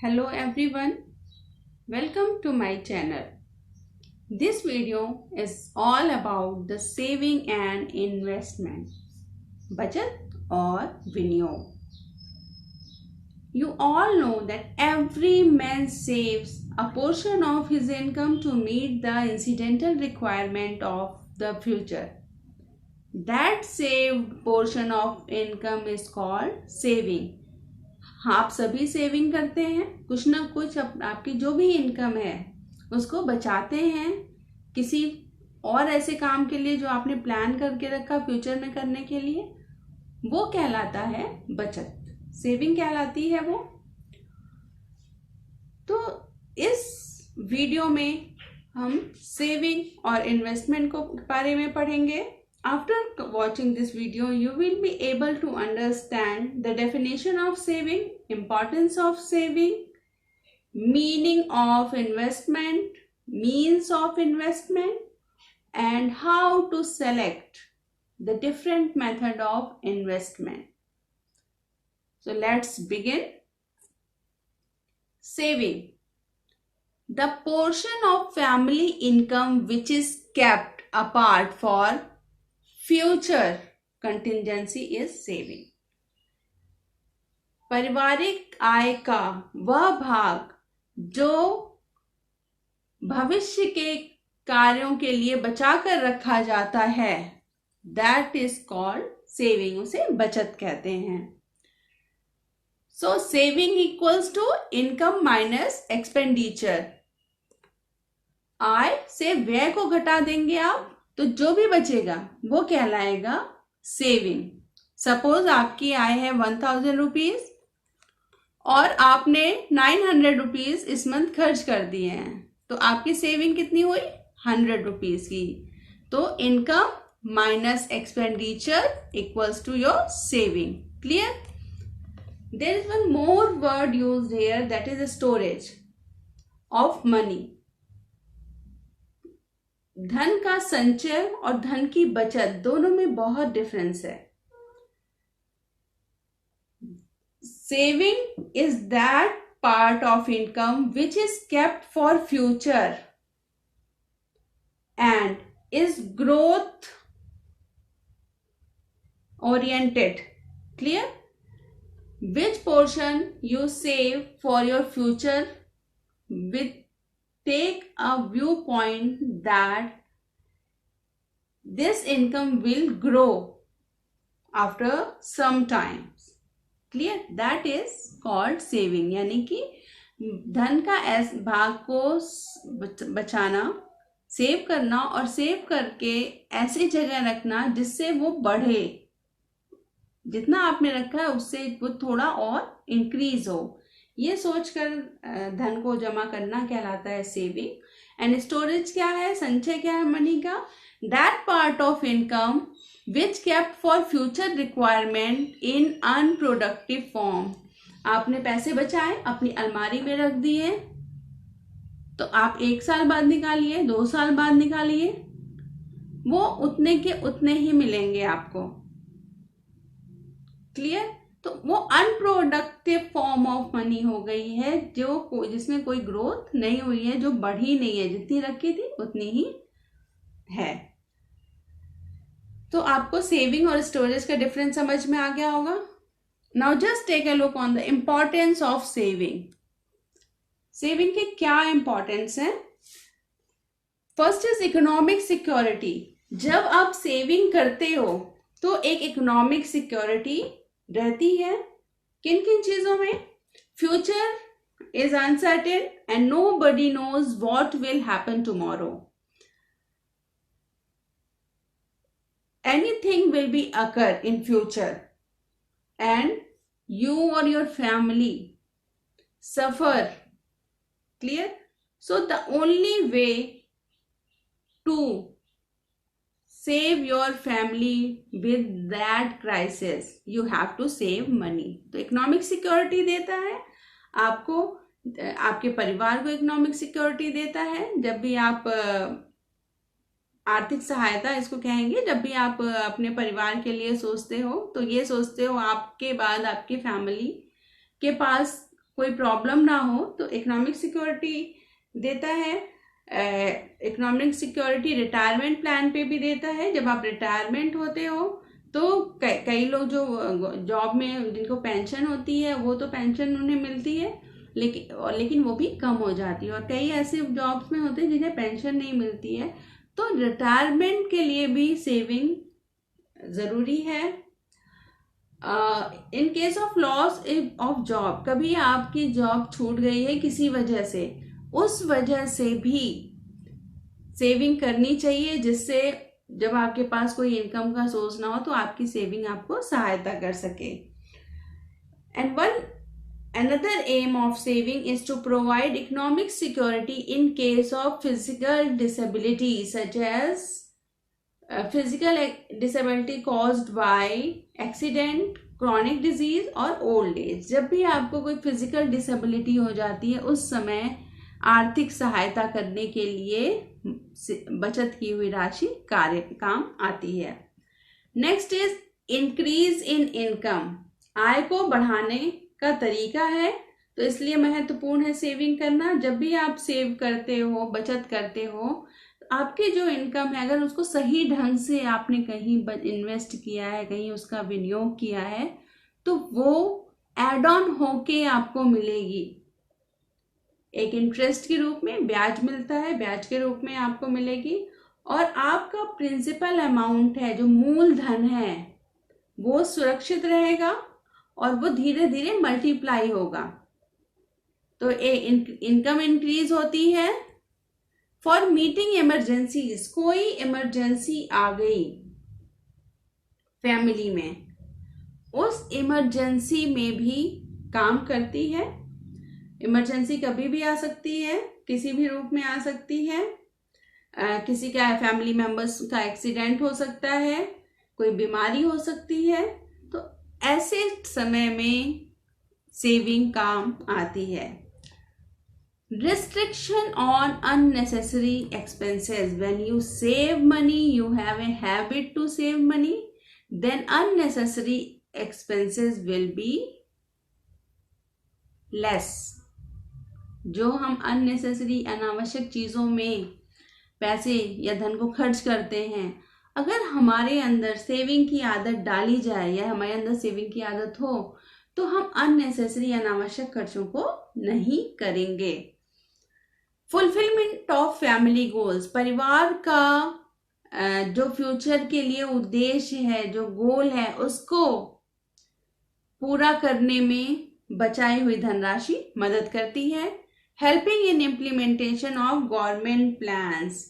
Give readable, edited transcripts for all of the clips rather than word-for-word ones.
Hello everyone, welcome to my channel. This video is all about the saving and investment, बचत और विनियोग. You all know that every man saves a portion of his income to meet the incidental requirement of the future. That saved portion of income is called saving. आप सभी saving करते हैं, कुछ ना कुछ आपकी जो भी इनकम है उसको बचाते हैं किसी और ऐसे काम के लिए जो आपने प्लान करके रखा फ्यूचर में करने के लिए. वो कहलाता है बचत, सेविंग कहलाती है वो. तो इस वीडियो में हम सेविंग और इन्वेस्टमेंट को बारे में पढ़ेंगे. After watching this video, you will be able to understand the definition of saving, importance of saving, meaning of investment, means of investment, and how to select the different method of investment. So let's begin. Saving. The portion of family income which is kept apart for future contingency is saving. पारिवारिक आय का वह भाग जो भविष्य के कार्यों के लिए बचा कर रखा जाता है, दैट इज कॉल्ड सेविंग. उसे बचत कहते हैं. So saving equals to income minus expenditure. आय से व्यय को घटा देंगे आप तो जो भी बचेगा वो कहलाएगा सेविंग. सपोज आपकी आय है 1000 रुपीज और आपने 900 रुपीज इस मंथ खर्च कर दिए हैं, तो आपकी सेविंग कितनी हुई? 100 रुपीज की. तो income minus expenditure equals to your saving. Clear? There is one more word used here, that is storage of money. धन का संचय और धन की बचत दोनों में बहुत डिफरेंस है. Saving is that part of income which is kept for future and is growth oriented. Clear? Which portion you save for your future with take a viewpoint that this income will grow after some times. Clear? That is called saving. यानी कि धन का भाग को बचाना, save करना और save करके ऐसी जगह रखना जिससे वो बढ़े. जितना आपने रखा है उससे वो थोड़ा और इंक्रीज हो, ये सोचकर धन को जमा करना कहलाता है सेविंग. एंड स्टोरेज क्या है? संचय क्या है मनी का? That part of income which kept for future requirement in unproductive form. आपने पैसे बचाए, अपनी अलमारी में रख दिए, तो आप 1 साल बाद निकालिए, 2 साल बाद निकालिए, वो उतने के उतने ही मिलेंगे आपको. क्लियर? तो वो अनप्रोडक्टिव फॉर्म ऑफ मनी हो गई है जिसमें कोई ग्रोथ नहीं हुई है, जो बढ़ी नहीं है, जितनी रखी थी उतनी ही है. तो आपको सेविंग और स्टोरेज का डिफरेंस समझ में आ गया होगा. Now just take a look on the importance of saving. Saving के क्या इंपॉर्टेंस है? First is economic security. जब आप सेविंग करते हो तो एक इकोनॉमिक सिक्योरिटी रहती है. किन किन चीजों में? Future is uncertain and nobody knows what will happen tomorrow. Anything will be occur in future and you or your family suffer. Clear? So the only way to save your family with that crisis, you have to save money. तो economic security देता है आपको, आपके परिवार को economic security देता है. जब भी आप आर्थिक सहायता इसको कहेंगे, जब भी आप अपने परिवार के लिए सोचते हो तो ये सोचते हो आपके बाद आपकी फैमिली के पास कोई प्रॉब्लम ना हो तो इकोनॉमिक सिक्योरिटी देता है। इकोनॉमिक सिक्योरिटी रिटायरमेंट प्लान पे भी देता है। जब आप रिटायरमेंट होते हो तो कई लोग जो जॉब में जिनको पेंशन होती है वो तो पेंशन उन्हें मिलती है, लेकिन वो भी कम हो जाती है, और कई ऐसे जॉब्स में होते हैं जिन्हें पेंशन नहीं मिलती है। तो रिटायरमेंट के लिए भी सेविंग ज़रूरी है। In case of loss of job, कभी आपकी जॉब छूट गई है किसी वजह से, उस वजह से भी सेविंग करनी चाहिए, जिससे जब आपके पास कोई इनकम का सोर्स ना हो तो आपकी सेविंग आपको सहायता कर सके। And another aim of saving is to provide economic security in case of physical disability, such as physical disability caused by accident, chronic disease और old age। जब भी आपको कोई फिजिकल डिसेबिलिटी हो जाती है उस समय आर्थिक सहायता करने के लिए बचत की हुई राशि काम आती है। Next is increase in income. आय को बढ़ाने का तरीका है, तो इसलिए महत्वपूर्ण है सेविंग करना। जब भी आप सेव करते हो, बचत करते हो, आपकी जो इनकम है अगर उसको सही ढंग से आपने कहीं इन्वेस्ट किया है, कहीं उसका विनियोग किया है, तो वो एड ऑन होके आपको मिलेगी। एक इंटरेस्ट के रूप में ब्याज मिलता है, ब्याज के रूप में आपको मिलेगी, और आपका प्रिंसिपल अमाउंट है, जो मूलधन है, वो सुरक्षित रहेगा और वो धीरे धीरे मल्टीप्लाई होगा। तो इनकम इंक्रीज होती है फॉर मीटिंग इमरजेंसीज। कोई इमरजेंसी आ गई फैमिली में, उस इमरजेंसी में भी काम करती है। इमरजेंसी कभी भी आ सकती है, किसी भी रूप में आ सकती है। किसी का फैमिली मेंबर्स का एक्सीडेंट हो सकता है, कोई बीमारी हो सकती है, तो ऐसे समय में सेविंग काम आती है। Restriction on unnecessary expenses. When you save money, you have a habit to save money, then unnecessary expenses will be less. जो हम unnecessary अनावश्यक चीज़ों में पैसे या धन को खर्च करते हैं, अगर हमारे अंदर सेविंग की आदत डाली जाए या हमारे अंदर सेविंग की आदत हो, तो हम अननेसेसरी अनावश्यक खर्चों को नहीं करेंगे। Fulfilment of family goals. परिवार का जो फ्यूचर के लिए उद्देश्य है, जो गोल है, उसको पूरा करने में बचाई हुई धनराशि मदद करती है। Helping in implementation of government plans.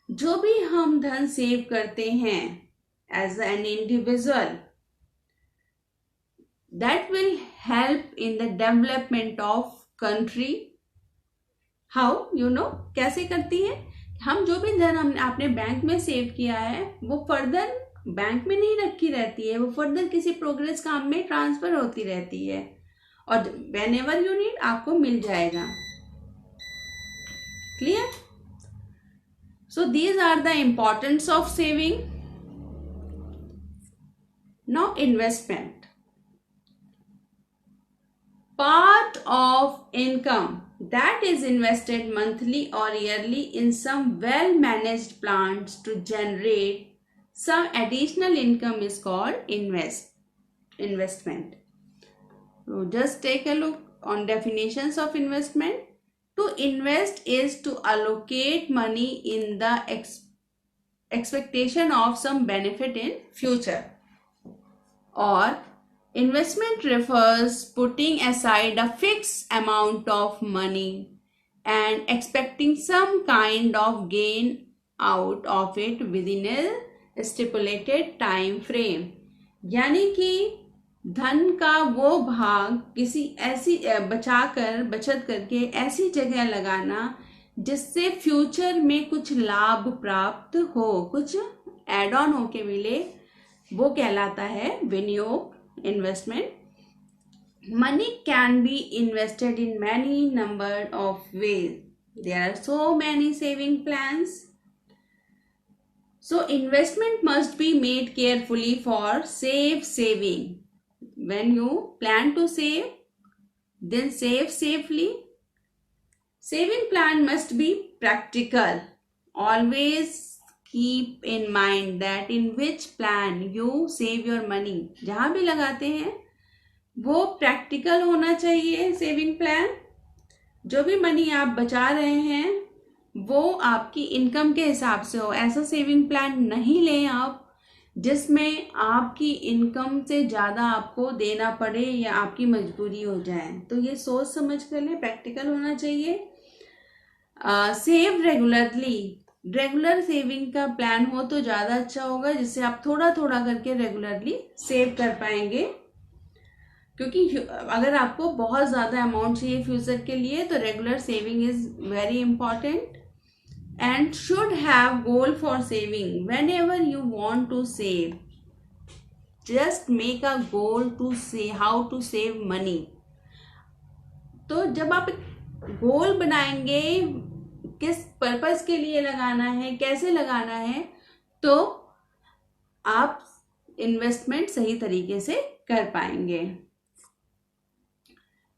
जो भी हम धन सेव करते हैं as an individual, that will help in the development of country. How you know, कैसे करती है? हम जो भी धन हमने आपने बैंक में सेव किया है वो फर्दर बैंक में नहीं रखी रहती है, वो फर्दर किसी प्रोग्रेस काम में ट्रांसफर होती रहती है, और व्हेन एवर यू नीड आपको मिल जाएगा। Clear? So these are the importance of saving. Now investment. Part of income that is invested monthly or yearly in some well-managed plans to generate some additional income is called investment. So just take a look on definitions of investment. To invest is to allocate money in the expectation of some benefit in future. Or investment refers putting aside a fixed amount of money and expecting some kind of gain out of it within a stipulated time frame. यानी कि धन का वो भाग किसी ऐसी बचत करके ऐसी जगह लगाना जिससे फ्यूचर में कुछ लाभ प्राप्त हो, कुछ एड ऑन होके मिले, वो कहलाता है विनियोग, investment. Money can be invested in many number of ways. There are so many saving plans. So investment must be made carefully for safe saving. When you plan to save, then save safely. Saving plan must be practical. Always keep in mind that in which plan you save your money. जहाँ भी लगाते हैं वो practical होना चाहिए saving plan. जो भी money आप बचा रहे हैं वो आपकी इनकम के हिसाब से हो. ऐसा सेविंग प्लान नहीं लें आप जिसमें आपकी इनकम से ज़्यादा आपको देना पड़े या आपकी मजबूरी हो जाए. तो ये सोच समझ कर लें, प्रैक्टिकल होना चाहिए. Save regularly. रेगुलर सेविंग का प्लान हो तो ज़्यादा अच्छा होगा, जिससे आप थोड़ा थोड़ा करके रेगुलरली सेव कर पाएंगे. क्योंकि अगर आपको बहुत ज़्यादा अमाउंट चाहिए फ्यूचर के लिए तो regular saving is very important. And should have goal for saving. Whenever you want to save, just make a goal to say how to save money. तो जब आप गोल बनाएंगे किस पर्पस के लिए लगाना है, कैसे लगाना है, तो आप इन्वेस्टमेंट सही तरीके से कर पाएंगे.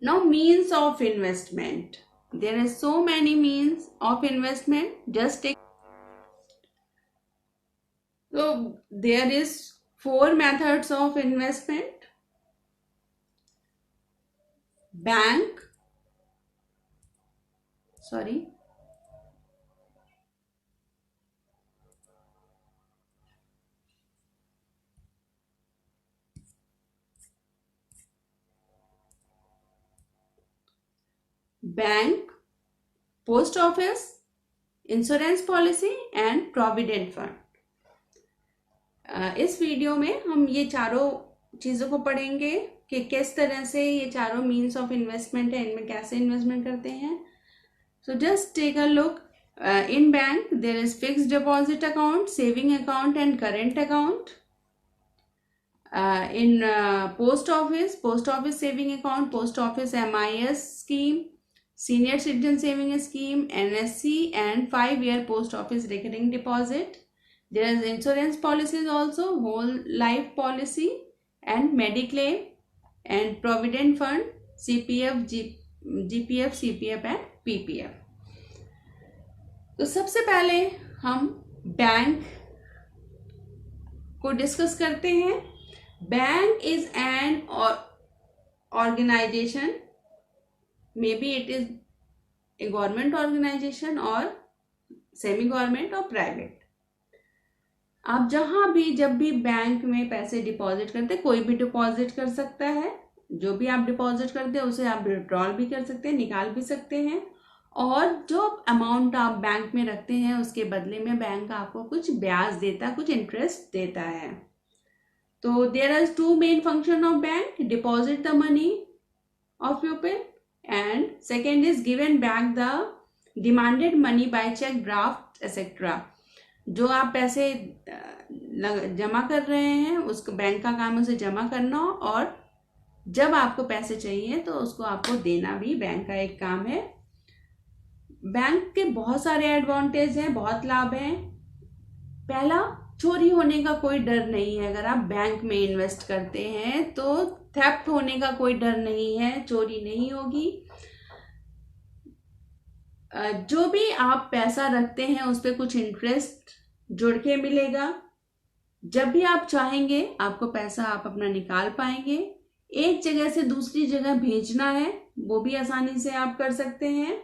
Now means of investment. There are so many means of investment. Just take. So there is 4 methods of investment. Bank. Sorry. Bank, post office, insurance policy and provident fund. इस वीडियो में हम ये चारों चीज़ों को पढ़ेंगे कि किस तरह से ये चारों मीन्स ऑफ इन्वेस्टमेंट है, इनमें कैसे इन्वेस्टमेंट करते हैं. So just take a look. In bank there is fixed deposit account, saving account and current account. In post office saving account, post office MIS scheme, senior citizen saving scheme, NSC, and 5-year post office recurring deposit. There is insurance policies also, whole life policy and mediclaim and provident fund, CPF, GPF, CPF and PPF. तो सबसे पहले हम bank को discuss करते हैं. Bank is an organization, maybe it is a government organization or semi-government or private. आप जहाँ भी जब भी बैंक में पैसे डिपॉजिट करते, कोई भी डिपॉजिट कर सकता है. जो भी आप डिपॉजिट करते हैं उसे आप विड्रॉल भी कर सकते हैं, निकाल भी सकते हैं. और जो अमाउंट आप बैंक में रखते हैं उसके बदले में बैंक आपको कुछ ब्याज देता है, कुछ इंटरेस्ट देता है. So there are 2 main function of bank: deposit the money of people, and second is given back the demanded money by check, draft, etc. जो आप पैसे जमा कर रहे हैं उसको बैंक का काम उसे जमा करना, और जब आपको पैसे चाहिए तो उसको आपको देना भी बैंक का एक काम है. बैंक के बहुत सारे एडवांटेज हैं, बहुत लाभ हैं. पहला, चोरी होने का कोई डर नहीं है. अगर आप बैंक में इन्वेस्ट करते हैं तो थेफ्ट होने का कोई डर नहीं है, चोरी नहीं होगी. जो भी आप पैसा रखते हैं उस पर कुछ इंटरेस्ट जुड़ के मिलेगा. जब भी आप चाहेंगे आपको पैसा आप अपना निकाल पाएंगे. एक जगह से दूसरी जगह भेजना है वो भी आसानी से आप कर सकते हैं.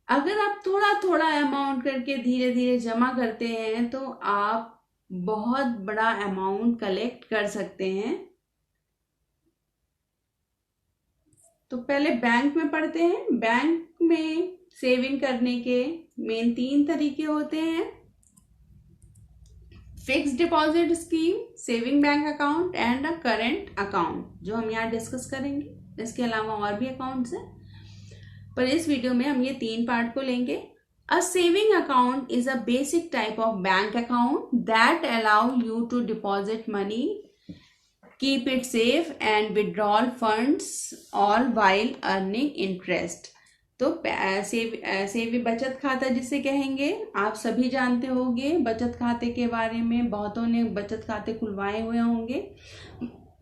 अगर आप थोड़ा थोड़ा अमाउंट करके धीरे धीरे जमा करते हैं तो आप बहुत बड़ा अमाउंट कलेक्ट कर सकते हैं. तो पहले बैंक में पढ़ते हैं. बैंक में सेविंग करने के मेन 3 तरीके होते हैं: fixed deposit scheme, saving bank account and a current account, जो हम यहाँ डिस्कस करेंगे. इसके अलावा और भी अकाउंट्स हैं, पर इस वीडियो में हम ये 3 पार्ट को लेंगे. A saving account is a basic type of bank account that allow you to deposit money, keep it safe and withdrawal funds all while earning interest. तो बचत खाता जिसे कहेंगे, आप सभी जानते होंगे बचत खाते के बारे में. बहुतों ने बचत खाते खुलवाए हुए होंगे.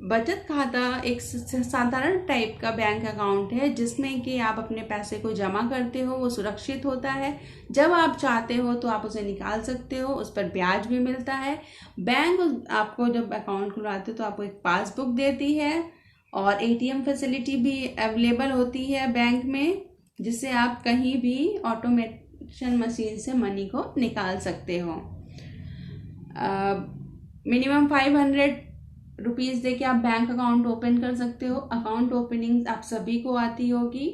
बचत खाता एक साधारण टाइप का बैंक अकाउंट है जिसमें कि आप अपने पैसे को जमा करते हो, वो सुरक्षित होता है। जब आप चाहते हो तो आप उसे निकाल सकते हो, उस पर ब्याज भी मिलता है। बैंक आपको जब अकाउंट खुलवाते हो तो आपको एक पासबुक देती है और एटीएम फैसिलिटी भी अवेलेबल होती है बैंक में, जिससे आप कहीं भी ऑटोमेशन मशीन से मनी को निकाल सकते हो। मिनिमम 500 रुपीज़ दे के आप बैंक अकाउंट ओपन कर सकते हो। अकाउंट ओपनिंग आप सभी को आती होगी।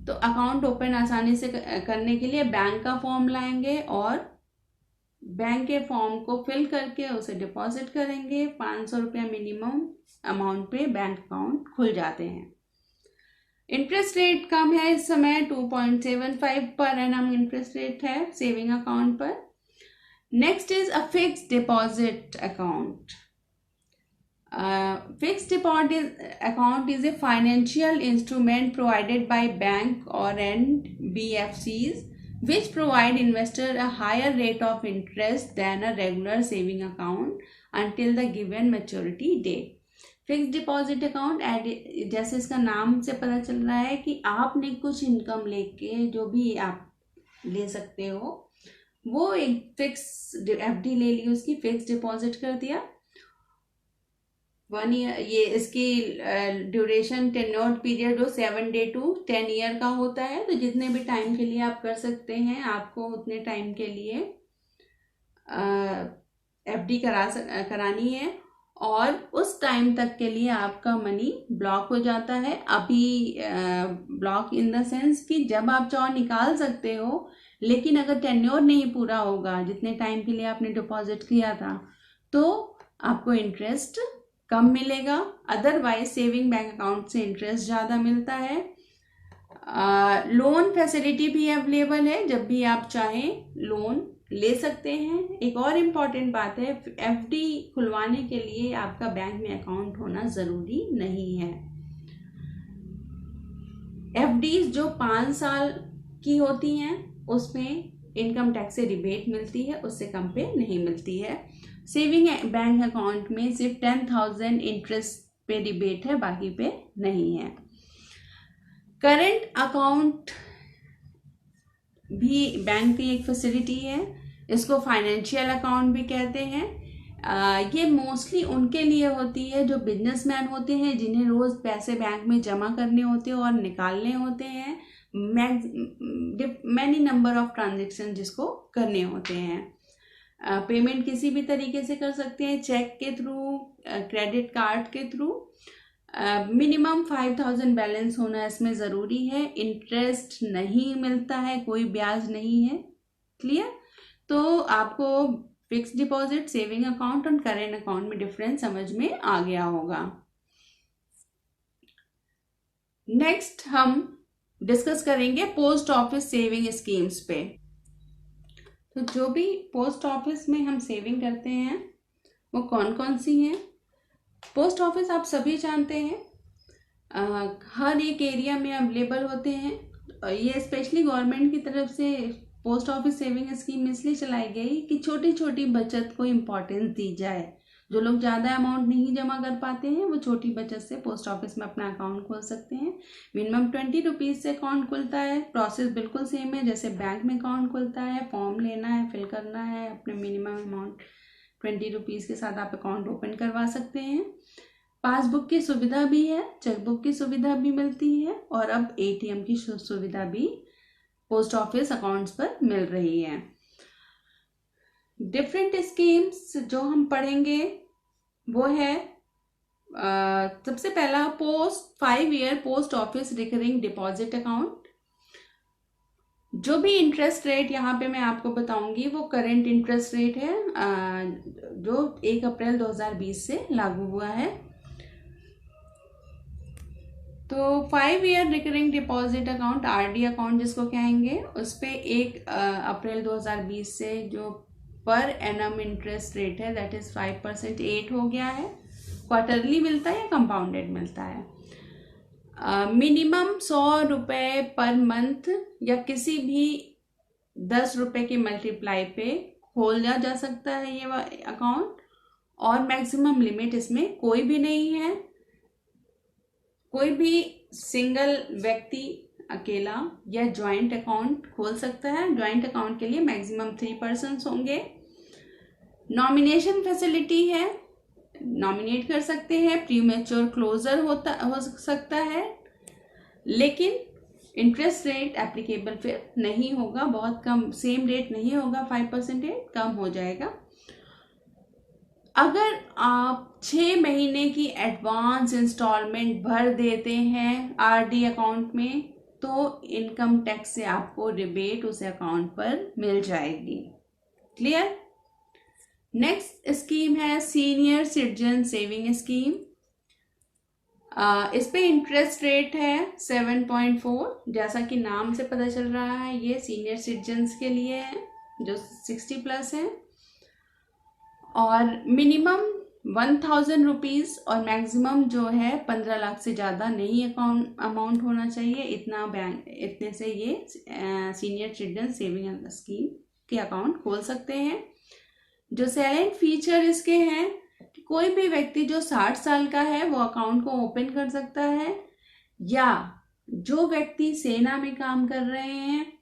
तो अकाउंट ओपन आसानी से करने के लिए बैंक का फॉर्म लाएंगे और बैंक के फॉर्म को फिल करके उसे डिपॉजिट करेंगे। 500 रुपया मिनिमम अमाउंट पे बैंक अकाउंट खुल जाते हैं। इंटरेस्ट रेट कम है इस समय, 2.75 पर एनम इंटरेस्ट रेट है सेविंग अकाउंट पर। Next is a fixed deposit account. Fixed deposit account is a financial instrument provided by bank or NBFCs which provide investor a higher rate of interest than a regular saving account until the given maturity date. Fix deposit account जैसे इसका नाम से पता चल रहा है कि आपने कुछ इनकम लेके जो भी आप ले सकते हो वो एक फिक्स एफडी ले ली, उसकी फिक्स डिपॉजिट कर दिया 1 ईयर। ये इसकी ड्यूरेशन टेन्योर पीरियड जो 7 डे टू 10 ईयर का होता है। तो जितने भी टाइम के लिए आप कर सकते हैं, आपको उतने टाइम के लिए एफडी करानी है और उस टाइम तक के लिए आपका मनी ब्लॉक हो जाता है। अभी ब्लॉक इन द सेंस कि जब आप चाहो निकाल सकते हो, लेकिन अगर टेन्योर नहीं पूरा होगा जितने टाइम के लिए आपने डिपॉजिट किया था तो आपको इंटरेस्ट कम मिलेगा। अदरवाइज सेविंग बैंक अकाउंट से इंटरेस्ट ज़्यादा मिलता है। लोन फैसिलिटी भी अवेलेबल है, जब भी आप चाहें लोन ले सकते हैं। एक और इम्पॉर्टेंट बात है, एफडी खुलवाने के लिए आपका बैंक में अकाउंट होना ज़रूरी नहीं है। एफडीज जो 5 साल की होती हैं उसमें इनकम टैक्स से रिबेट मिलती है, उससे कम पे नहीं मिलती है। सेविंग बैंक अकाउंट में सिर्फ 10,000 इंटरेस्ट पे रिबेट है, बाकी पे नहीं है। करेंट अकाउंट भी बैंक की एक फैसिलिटी है, इसको फाइनेंशियल अकाउंट भी कहते हैं। ये मोस्टली उनके लिए होती है जो बिजनेसमैन होते हैं, जिन्हें रोज़ पैसे बैंक में जमा करने होते हैं और निकालने होते हैं। मैनी नंबर ऑफ ट्रांजेक्शन जिसको करने होते हैं। पेमेंट किसी भी तरीके से कर सकते हैं, चेक के थ्रू, क्रेडिट कार्ड के थ्रू। मिनिमम 5,000 बैलेंस होना इसमें ज़रूरी है। इंटरेस्ट नहीं मिलता है, कोई ब्याज नहीं है। क्लियर? तो आपको फिक्स डिपॉजिट, सेविंग अकाउंट और करेंट अकाउंट में डिफरेंस समझ में आ गया होगा। नेक्स्ट हम डिस्कस करेंगे पोस्ट ऑफिस सेविंग स्कीम्स पे। तो जो भी पोस्ट ऑफिस में हम सेविंग करते हैं वो कौन कौन सी हैं? पोस्ट ऑफिस आप सभी जानते हैं, हर एक एरिया में अवेलेबल होते हैं। ये स्पेशली गवर्नमेंट की तरफ से पोस्ट ऑफिस सेविंग स्कीम इसलिए चलाई गई कि छोटी छोटी बचत को इम्पोर्टेंस दी जाए। जो लोग ज़्यादा अमाउंट नहीं जमा कर पाते हैं वो छोटी बचत से पोस्ट ऑफिस में अपना अकाउंट खोल सकते हैं। मिनिमम 20 रुपीज़ से अकाउंट खुलता है। प्रोसेस बिल्कुल सेम है जैसे बैंक में अकाउंट खुलता है। फॉर्म लेना है, फिल करना है, अपने मिनिमम अमाउंट 20 रुपीज़ के साथ आप अकाउंट ओपन करवा सकते हैं। पासबुक की सुविधा भी है, चेकबुक की सुविधा भी मिलती है और अब एटीएम की सुविधा भी पोस्ट ऑफिस अकाउंट्स पर मिल रही है। डिफरेंट स्कीम्स जो हम पढ़ेंगे वो है सबसे पहला 5 year post office recurring deposit account. जो भी इंटरेस्ट रेट यहाँ पे मैं आपको बताऊंगी वो करेंट इंटरेस्ट रेट है जो 1 अप्रैल 2020 से लागू हुआ है। तो 5 year recurring deposit account, RD account जिसको कहेंगे, उस पर 1 अप्रैल 2020 से जो पर एनम इंटरेस्ट रेट है दैट इज 5% 8 हो गया है। क्वार्टरली मिलता है या कंपाउंडेड मिलता है। मिनिमम 100 रुपये पर मंथ या किसी भी 10 रुपये के मल्टीप्लाई पे खोला जा सकता है ये अकाउंट। और मैक्सिमम लिमिट इसमें कोई भी नहीं है। कोई भी सिंगल व्यक्ति अकेला या ज्वाइंट अकाउंट खोल सकता है। ज्वाइंट अकाउंट के लिए मैक्सिमम 3 पर्सन्स होंगे। नॉमिनेशन फैसिलिटी है, नॉमिनेट कर सकते हैं, प्रीमेच्योर क्लोजर हो सकता है, लेकिन इंटरेस्ट रेट एप्लीकेबल फिर नहीं होगा, बहुत कम, सेम रेट नहीं होगा, 5% रेट कम हो जाएगा। अगर आप 6 महीने की एडवांस इंस्टॉलमेंट भर देते हैं आरडी अकाउंट में, तो इनकम टैक्स से आपको रिबेट उस अकाउंट पर मिल जाएगी। क्लियर? नेक्स्ट स्कीम है सीनियर सिटीजन सेविंग स्कीम। इस पे इंटरेस्ट रेट है 7.4। जैसा कि नाम से पता चल रहा है, ये सीनियर सिटीजन्स के लिए है जो 60 प्लस है, और मिनिमम 1000 रुपीज़ और मैक्सिमम जो है 15 लाख से ज़्यादा नहीं अमाउंट होना चाहिए। इतने से ये सीनियर सिटीजन सेविंग स्कीम के अकाउंट खोल सकते हैं। जो सैलेंट फीचर इसके हैं कि कोई भी व्यक्ति जो 60 साल का है वो अकाउंट को ओपन कर सकता है, या जो व्यक्ति सेना में काम कर रहे हैं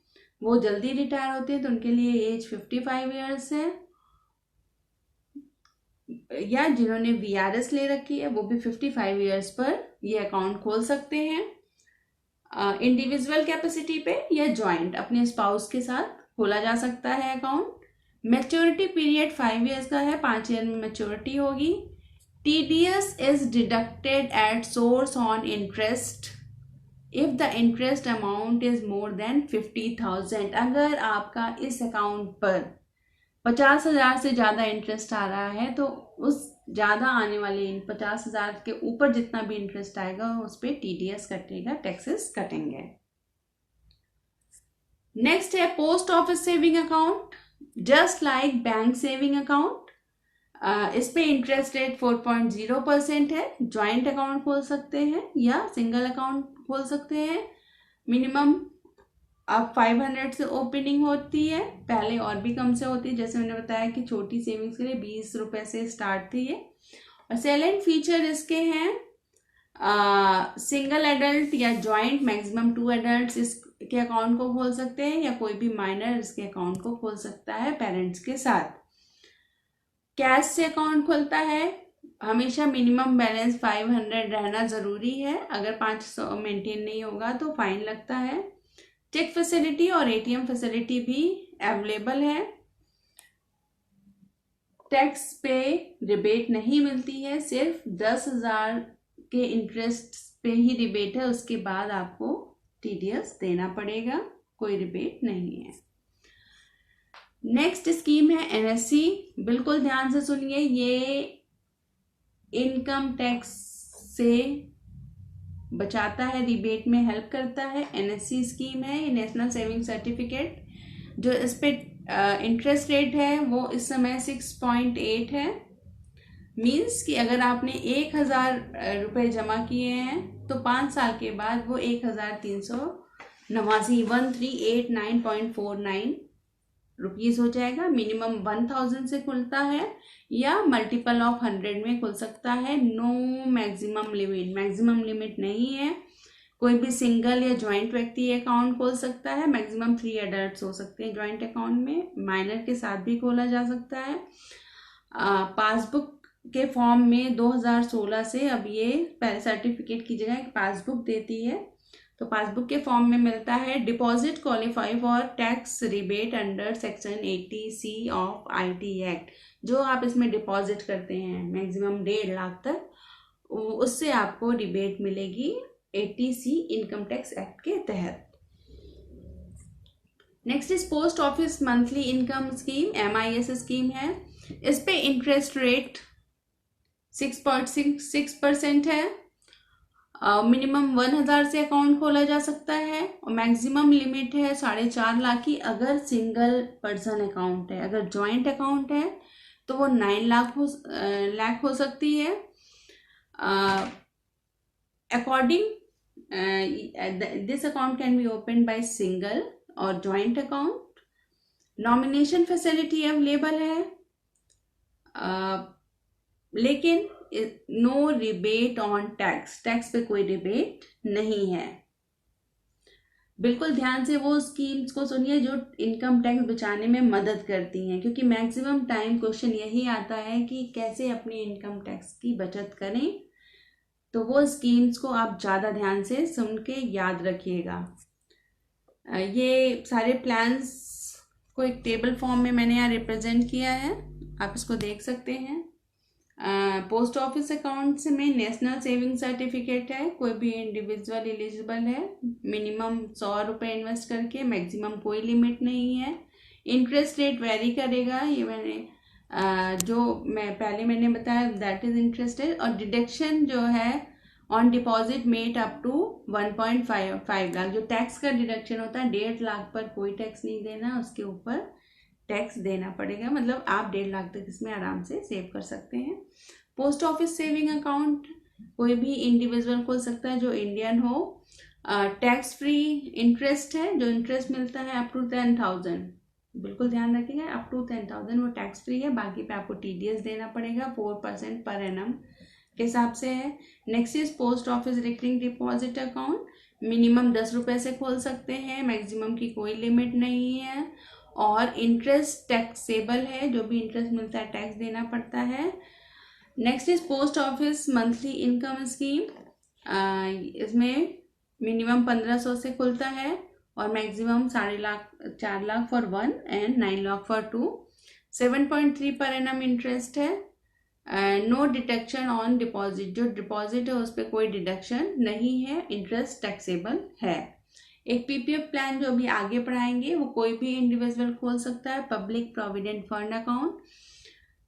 वो जल्दी रिटायर होते हैं तो उनके लिए एज 55 ईयर्स है, या जिन्होंने वीआरएस ले रखी है वो भी 55 ईयर्स पर ये अकाउंट खोल सकते हैं। इंडिविजुअल कैपेसिटी पे या जॉइंट अपने स्पाउस के साथ खोला जा सकता है अकाउंट। मैच्योरिटी पीरियड 5 ईयर्स का है, 5 ईयर में मैच्योरिटी होगी। TDS is deducted at source on interest if the interest amount is more than 50,000। अगर आपका इस अकाउंट पर 50,000 से ज़्यादा इंटरेस्ट आ रहा है तो उस ज़्यादा आने वाले 50,000 के ऊपर जितना भी इंटरेस्ट आएगा उस पर टीडीएस कटेगा, टैक्सेस कटेंगे। नेक्स्ट है post office saving account, just like bank saving account. इस पे इंटरेस्ट रेट 4.0% है। ज्वाइंट अकाउंट खोल सकते हैं या सिंगल अकाउंट खोल सकते हैं। मिनिमम अब 500 से ओपनिंग होती है, पहले और भी कम से होती है, जैसे मैंने बताया कि छोटी सेविंग्स के लिए 20 रुपए से स्टार्ट थी ये। और सैलेंट फीचर इसके हैं सिंगल एडल्ट या जॉइंट मैक्सिमम 2 एडल्ट इसके अकाउंट को खोल सकते हैं, या कोई भी माइनर इसके अकाउंट को खोल सकता है पेरेंट्स के साथ। कैश से अकाउंट खुलता है, हमेशा मिनिमम बैलेंस 500 रहना ज़रूरी है, अगर 500 मेंटेन नहीं होगा तो फाइन लगता है। चेक फैसिलिटी और एटीएम फैसिलिटी भी अवेलेबल है। टैक्स पे रिबेट नहीं मिलती है, सिर्फ 10,000 के इंटरेस्ट पे ही रिबेट है, उसके बाद आपको टीडीएस देना पड़ेगा, कोई रिबेट नहीं है। नेक्स्ट स्कीम है एनएससी। बिल्कुल ध्यान से सुनिए, ये इनकम टैक्स से बचाता है, रिबेट में हेल्प करता है। एनएससी स्कीम है, ये नेशनल सेविंग सर्टिफिकेट। जो इस पे इंटरेस्ट रेट है वो इस समय 6.8 है। मीन्स कि अगर आपने 1,000 रुपये जमा किए हैं तो 5 साल के बाद वो 1,389.49 रुपीज़ हो जाएगा। मिनिमम 1,000 से खुलता है या मल्टीपल ऑफ 100 में खुल सकता है। No maximum limit, maximum limit नहीं है। कोई भी सिंगल या जॉइंट व्यक्ति अकाउंट खोल सकता है। मैक्सिमम 3 एडल्ट्स हो सकते हैं जॉइंट अकाउंट में, माइनर के साथ भी खोला जा सकता है। पासबुक के फॉर्म में 2016 से अब ये पहले सर्टिफिकेट की जगह एक पासबुक देती है, तो पासबुक के फॉर्म में मिलता है। Deposit qualify for tax rebate under section 80C of IT act. जो आप इसमें डिपॉजिट करते हैं मैक्सिमम 1.5 लाख तक, उससे आपको रिबेट मिलेगी 80C इनकम टैक्स एक्ट के तहत। Next is post office monthly income scheme, MIS scheme है। इस पे इंटरेस्ट रेट 6.6% है। मिनिमम 1,000 से अकाउंट खोला जा सकता है और मैक्सिमम लिमिट है 4.5 लाख की अगर सिंगल पर्सन अकाउंट है। अगर जॉइंट अकाउंट है तो वो 9 लाख हो सकती है। According this account can be open by single और जॉइंट लेकिन no rebate on tax, tax पे कोई रिबेट नहीं है। बिल्कुल ध्यान से वो स्कीम्स को सुनिए जो इनकम टैक्स बचाने में मदद करती हैं, क्योंकि मैक्सिमम टाइम क्वेश्चन यही आता है कि कैसे अपनी इनकम टैक्स की बचत करें। तो वो स्कीम्स को आप ज़्यादा ध्यान से सुन के याद रखिएगा। ये सारे प्लान्स को एक टेबल फॉर्म में मैंने यहाँ रिप्रेजेंट किया है, आप इसको देख सकते हैं। पोस्ट ऑफिस अकाउंट्स में नेशनल सेविंग सर्टिफिकेट है, कोई भी इंडिविजुअल एलिजिबल है। मिनिमम 100 रुपये इन्वेस्ट करके, मैक्सिमम कोई लिमिट नहीं है। इंटरेस्ट रेट वेरी करेगा, ये जो मैंने बताया दैट इज इंटरेस्ट रेट। और डिडक्शन जो है on deposit made up to 1.5 lakh, जो टैक्स का डिडक्शन होता है 1.5 लाख पर कोई टैक्स नहीं देना, उसके ऊपर टैक्स देना पड़ेगा। मतलब आप 1.5 लाख तक इसमें आराम से सेव कर सकते हैं। पोस्ट ऑफिस सेविंग अकाउंट कोई भी इंडिविजुअल खोल सकता है जो इंडियन हो। टैक्स फ्री इंटरेस्ट है, जो इंटरेस्ट मिलता है अप टू 10,000, बिल्कुल ध्यान रखिएगा, अप टू 10,000 वो टैक्स फ्री है। बाकी पे आपको TDS देना पड़ेगा, 4% पर एनम के हिसाब से है। Next is post office recurring deposit account, minimum 10 रुपये से खोल सकते हैं, मैक्सिमम की कोई लिमिट नहीं है। और इंटरेस्ट टैक्सेबल है, जो भी इंटरेस्ट मिलता है टैक्स देना पड़ता है। Next is post office monthly income scheme, इसमें मिनिमम 1500 से खुलता है और maximum 4 lakh for 1 and 9 lakh for 2। 7.3 per annum interest है। नो डिडक्शन ऑन डिपॉजिट, जो डिपॉजिट है उस पर कोई डिडक्शन नहीं है, इंटरेस्ट टैक्सेबल है। एक PPF प्लान जो अभी आगे पढ़ाएंगे वो कोई भी इंडिविजुअल खोल सकता है, पब्लिक प्रोविडेंट फंड अकाउंट।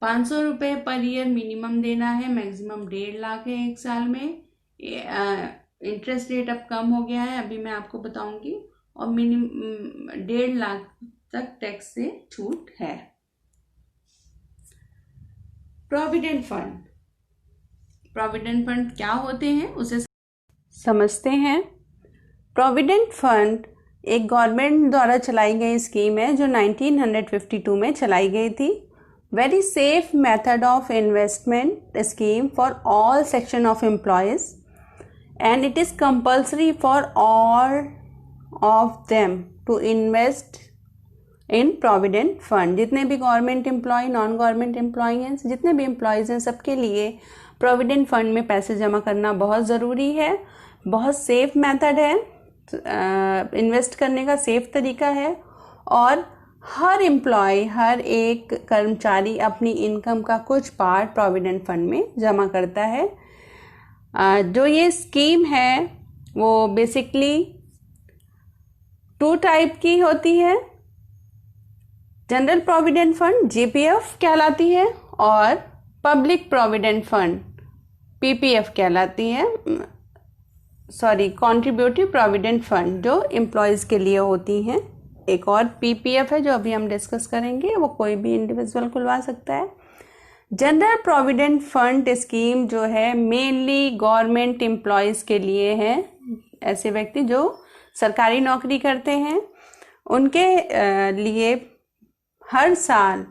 500 रुपये पर ईयर मिनिमम देना है, मैक्सिमम 1.5 लाख है एक साल में। इंटरेस्ट रेट अब कम हो गया है, अभी मैं आपको बताऊंगी। और मिनिमम 1.5 लाख तक टैक्स से छूट है। प्रोविडेंट फंड, प्रोविडेंट फंड क्या होते हैं उसे समझते हैं। प्रोविडेंट फंड एक गवर्नमेंट द्वारा चलाई गई स्कीम है जो 1952 में चलाई गई थी। Very safe method of investment scheme for all section of employees and it is compulsory for all of them to invest in provident fund. जितने भी government employee, non government employee हैं, जितने भी एम्प्लॉयज़ हैं, सबके लिए प्रोविडेंट फंड में पैसे जमा करना बहुत ज़रूरी है। बहुत सेफ मेथड है, इन्वेस्ट करने का सेफ तरीका है। और हर एम्प्लॉय, हर एक कर्मचारी अपनी इनकम का कुछ पार्ट प्रोविडेंट फंड में जमा करता है। जो ये स्कीम है वो बेसिकली 2 टाइप की होती है। जनरल प्रोविडेंट फंड GPF कहलाती है और पब्लिक प्रोविडेंट फंड PPF कहलाती है। कॉन्ट्रीब्यूटिव प्रोविडेंट फंड जो एम्प्लॉयज़ के लिए होती हैं। एक और PPF है जो अभी हम डिस्कस करेंगे, वो कोई भी इंडिविजुअल खुलवा सकता है। जनरल प्रोविडेंट फंड स्कीम जो है मेनली गवर्नमेंट एम्प्लॉयज़ के लिए है। ऐसे व्यक्ति जो सरकारी नौकरी करते हैं उनके लिए हर साल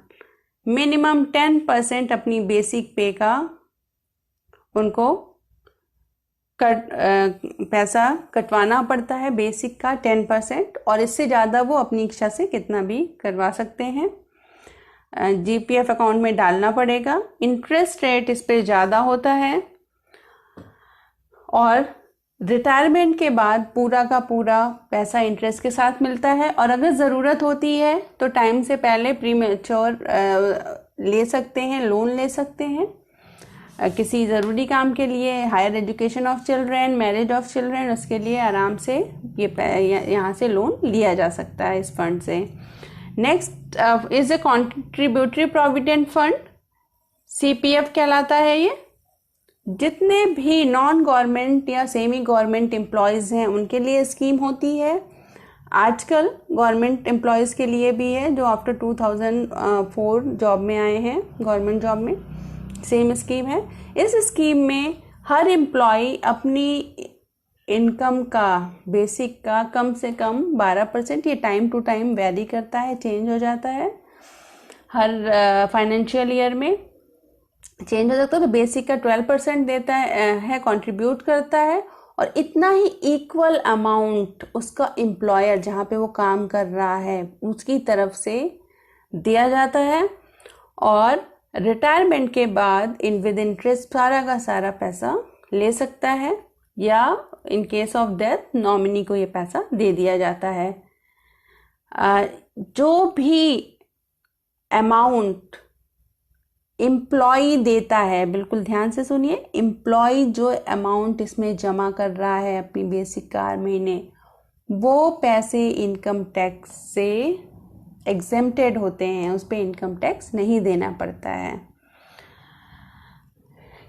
मिनिमम 10% अपनी बेसिक पे का उनको पैसा कटवाना पड़ता है, बेसिक का 10%, और इससे ज़्यादा वो अपनी इच्छा से कितना भी करवा सकते हैं। GPF अकाउंट में डालना पड़ेगा। इंटरेस्ट रेट इस पर ज़्यादा होता है और रिटायरमेंट के बाद पूरा का पूरा पैसा इंटरेस्ट के साथ मिलता है। और अगर ज़रूरत होती है तो टाइम से पहले प्रीमेच्योर ले सकते हैं, लोन ले सकते हैं किसी ज़रूरी काम के लिए, higher education of children, marriage of children, उसके लिए आराम से ये यहाँ से लोन लिया जा सकता है इस फंड से। Next is a contributory provident fund, CPF कहलाता है ये। जितने भी नॉन गवर्नमेंट या सेमी गवर्नमेंट एम्प्लॉयज़ हैं उनके लिए स्कीम होती है। आजकल गवर्नमेंट एम्प्लॉयज़ के लिए भी है जो आफ्टर 2004 जॉब में आए हैं, गवर्नमेंट जॉब में सेम स्कीम है। इस स्कीम में हर एम्प्लॉय अपनी इनकम का, बेसिक का कम से कम 12%, ये टाइम टू टाइम वेरी करता है, चेंज हो जाता है हर फाइनेंशियल ईयर में, चेंज हो सकता है। तो बेसिक का 12% देता है कंट्रीब्यूट करता है, और इतना ही इक्वल अमाउंट उसका एम्प्लॉयर जहाँ पे वो काम कर रहा है उसकी तरफ से दिया जाता है। और रिटायरमेंट के बाद विद इंटरेस्ट सारा का सारा पैसा ले सकता है, या in case of death nominee को ये पैसा दे दिया जाता है। जो भी अमाउंट एम्प्लॉय देता है, बिल्कुल ध्यान से सुनिए, एम्प्लॉय जो अमाउंट इसमें जमा कर रहा है अपनी बेसिक का हर महीने, वो पैसे इनकम टैक्स से एग्जेम्प्टेड होते हैं, उस पर इनकम टैक्स नहीं देना पड़ता है।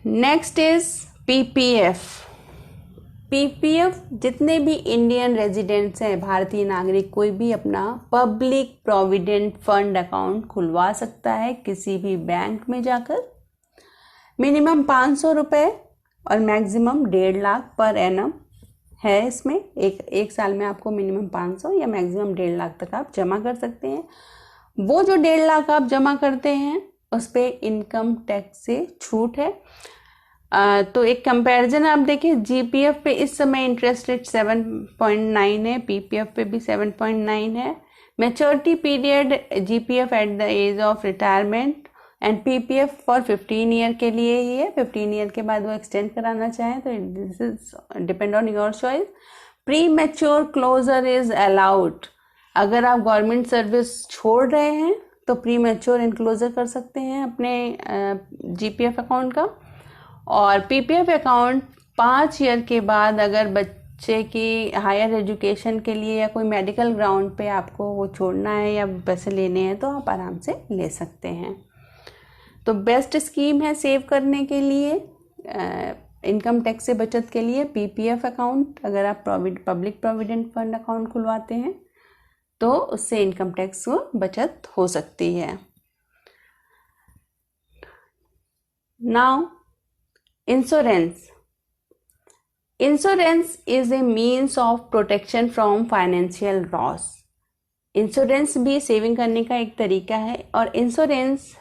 Next is PPF. पीपीएफ जितने भी इंडियन रेजिडेंट्स हैं, भारतीय नागरिक, कोई भी अपना पब्लिक प्रोविडेंट फंड अकाउंट खुलवा सकता है किसी भी बैंक में जाकर। मिनिमम 500 रुपये और मैक्सिमम 1.5 लाख पर एनम है इसमें। एक साल में आपको मिनिमम 500 या मैक्सिमम 1.5 लाख तक आप जमा कर सकते हैं। वो जो 1.5 लाख आप जमा करते हैं उस पर इनकम टैक्स से छूट है। तो एक कंपैरिजन आप देखिए, जीपीएफ पे इस समय इंटरेस्ट रेट 7.9 है, पीपीएफ पे भी 7.9 है। Maturity period GPF at the age of retirement and PPF for 15 year के लिए ही है। 15 ईयर के बाद वो एक्सटेंड कराना चाहें तो this is depend on your choice. Premature closure is allowed. अगर आप गवर्नमेंट सर्विस छोड़ रहे हैं तो प्री मैच्योर इनक्लोजर कर सकते हैं अपने जीपीएफ अकाउंट का। और पीपीएफ अकाउंट 5 ईयर के बाद अगर बच्चे की हायर एजुकेशन के लिए या कोई मेडिकल ग्राउंड पे आपको वो छोड़ना है या पैसे लेने हैं तो आप आराम से ले सकते हैं। तो बेस्ट स्कीम है सेव करने के लिए, इनकम टैक्स से बचत के लिए पीपीएफ अकाउंट। अगर आप पब्लिक प्रोविडेंट फंड अकाउंट खुलवाते हैं तो उससे इनकम टैक्स को बचत हो सकती है। Now insurance. Insurance is a means of protection from financial loss. Insurance भी सेविंग करने का एक तरीका है, और इंश्योरेंस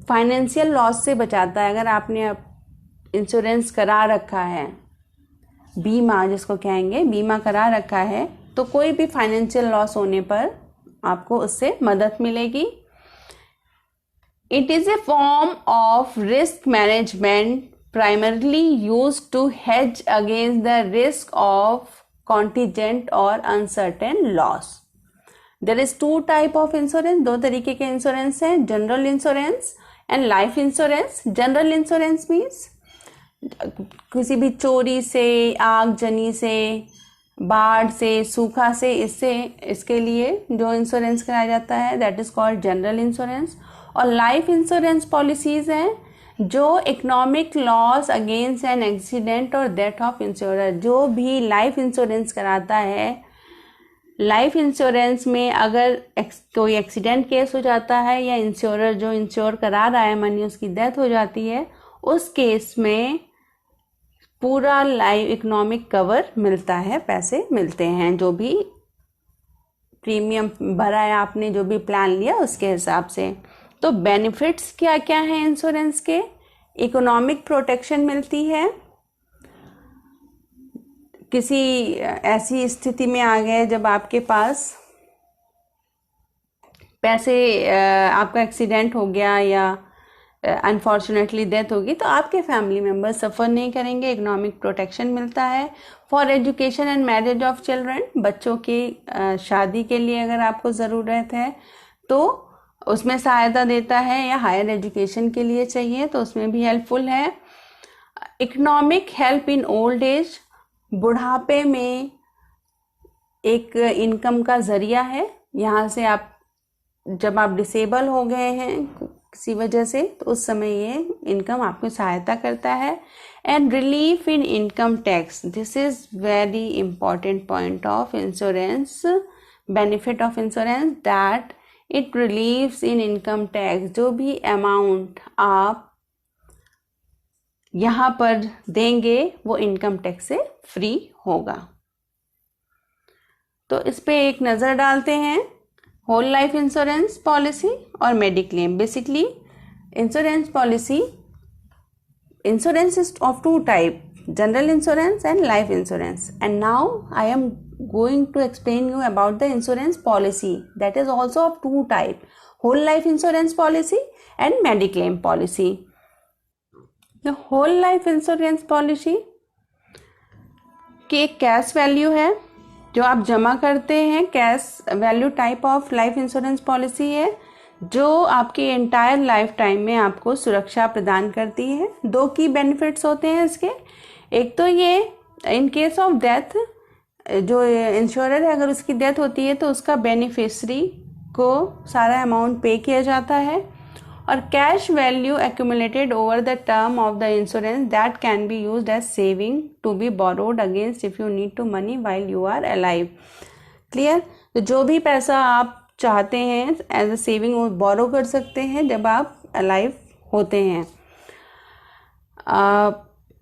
फाइनेंशियल लॉस से बचाता है। अगर आपने इंश्योरेंस करा रखा है, बीमा जिसको कहेंगे, बीमा करा रखा है, तो कोई भी फाइनेंशियल लॉस होने पर आपको उससे मदद मिलेगी। It is a form of risk management primarily used to hedge against the risk of contingent or uncertain loss. There is 2 type of insurance, 2 तरीके के इंश्योरेंस हैं, general insurance and life insurance. General insurance means किसी भी चोरी से, आगजनी से, बाढ़ से, सूखा से, इसके लिए जो इंश्योरेंस कराया जाता है that is called general insurance. और लाइफ इंश्योरेंस पॉलिसीज हैं जो economic loss against an accident और डेथ ऑफ इंश्योरर। जो भी लाइफ इंश्योरेंस कराता है, लाइफ इंश्योरेंस में अगर कोई एक्सीडेंट केस हो जाता है या इंश्योरर जो इंश्योर करा रहा है मनी उसकी डेथ हो जाती है, उस केस में पूरा लाइफ इकोनॉमिक कवर मिलता है, पैसे मिलते हैं। जो भी प्रीमियम भरा है आपने, जो भी प्लान लिया उसके हिसाब से। तो बेनिफिट्स क्या क्या हैं इंश्योरेंस के? इकोनॉमिक प्रोटेक्शन मिलती है। किसी ऐसी स्थिति में आ गए जब आपके पास पैसे, आपका एक्सीडेंट हो गया या अनफॉर्चुनेटली डेथ होगी, तो आपके फैमिली मेम्बर्स सफ़र नहीं करेंगे, इकोनॉमिक प्रोटेक्शन मिलता है। For education and marriage of children, बच्चों की शादी के लिए अगर आपको ज़रूरत है तो उसमें सहायता देता है, या हायर एजुकेशन के लिए चाहिए तो उसमें भी हेल्पफुल है। Economic help in old age, बुढ़ापे में एक इनकम का ज़रिया है। यहाँ से आप जब आप डिसेबल हो गए हैं किसी वजह से तो उस समय ये इनकम आपको सहायता करता है। And relief in income tax, this is very important point of insurance, benefit of insurance, that it relieves in income tax. जो भी अमाउंट आप यहाँ पर देंगे वो इनकम टैक्स से फ्री होगा। तो इस पे एक नज़र डालते हैं। होल लाइफ इंश्योरेंस पॉलिसी और mediclaim. Basically Insurance policy, insurance is of two type, general insurance and life insurance. And now I am going to explain you about the insurance policy that is also of two type, whole life insurance policy and mediclaim policy. The whole life insurance policy की एक cash value है जो आप जमा करते हैं, cash value type of life insurance policy है जो आपके एंटायर लाइफ टाइम में आपको सुरक्षा प्रदान करती है। दो की बेनिफिट्स होते हैं इसके, एक तो ये इन केस ऑफ डेथ, जो इंश्योरर है अगर उसकी डेथ होती है तो उसका बेनिफिशरी को सारा अमाउंट पे किया जाता है, और cash value accumulated over the term of the insurance that can be used as saving to be borrowed against if you need to money while you are alive. Clear? तो जो भी पैसा आप चाहते हैं एज अ सेविंग वो बोरो कर सकते हैं जब आप अलाइव होते हैं।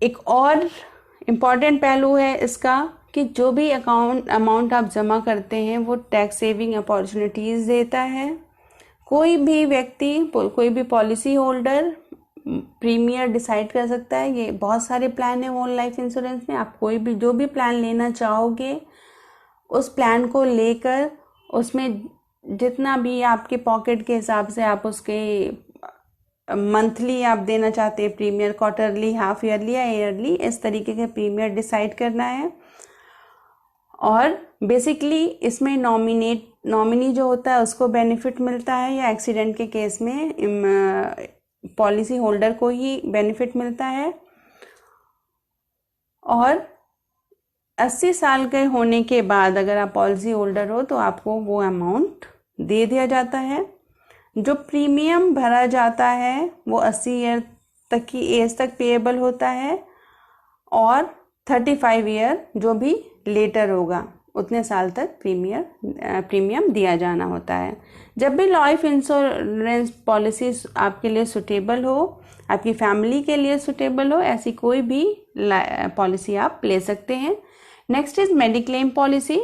एक और इम्पॉर्टेंट पहलू है इसका कि जो भी अमाउंट आप जमा करते हैं वो टैक्स सेविंग अपॉर्चुनिटीज़ देता है। कोई भी व्यक्ति, कोई भी पॉलिसी होल्डर प्रीमियर डिसाइड कर सकता है। ये बहुत सारे प्लान हैं होल लाइफ इंश्योरेंस में, आप कोई भी जो भी प्लान लेना चाहोगे उस प्लान को लेकर उसमें जितना भी आपके पॉकेट के हिसाब से आप उसके मंथली आप देना चाहते हैं प्रीमियर, क्वार्टरली, हाफ ईयरली या ईयरली, इस तरीके के प्रीमियर डिसाइड करना है। और बेसिकली इसमें नॉमिनी जो होता है उसको बेनिफिट मिलता है, या एक्सीडेंट के केस में पॉलिसी होल्डर को ही बेनिफिट मिलता है। और 80 साल के होने के बाद अगर आप पॉलिसी होल्डर हो तो आपको वो अमाउंट दे दिया जाता है। जो प्रीमियम भरा जाता है वो 80 ईयर तक की एज तक पेएबल होता है, और 35 ईयर जो भी लेटर होगा उतने साल तक प्रीमियम दिया जाना होता है। जब भी लाइफ इंश्योरेंस पॉलिसी आपके लिए सुटेबल हो, आपकी फैमिली के लिए सुटेबल हो, ऐसी कोई भी पॉलिसी आप ले सकते हैं। Next is mediclaim policy.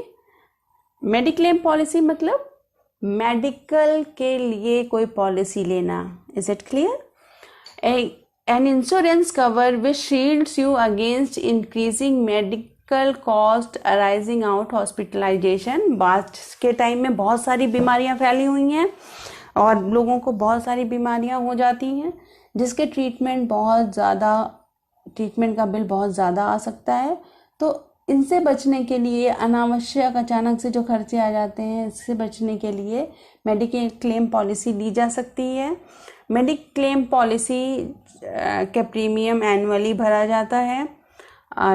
Mediclaim policy मतलब मेडिकल के लिए कोई पॉलिसी लेना। Is it clear? An insurance cover which shields you against increasing medical cost arising out hospitalisation. बाद के टाइम में बहुत सारी बीमारियां फैली हुई हैं और लोगों को बहुत सारी बीमारियां हो जाती हैं जिसके ट्रीटमेंट का बिल बहुत ज़्यादा आ सकता है। तो इनसे बचने के लिए, अनावश्यक अचानक से जो खर्चे आ जाते हैं, इससे बचने के लिए मेडिक्लेम पॉलिसी ली जा सकती है। मेडिक्लेम पॉलिसी के प्रीमियम एनुअली भरा जाता है,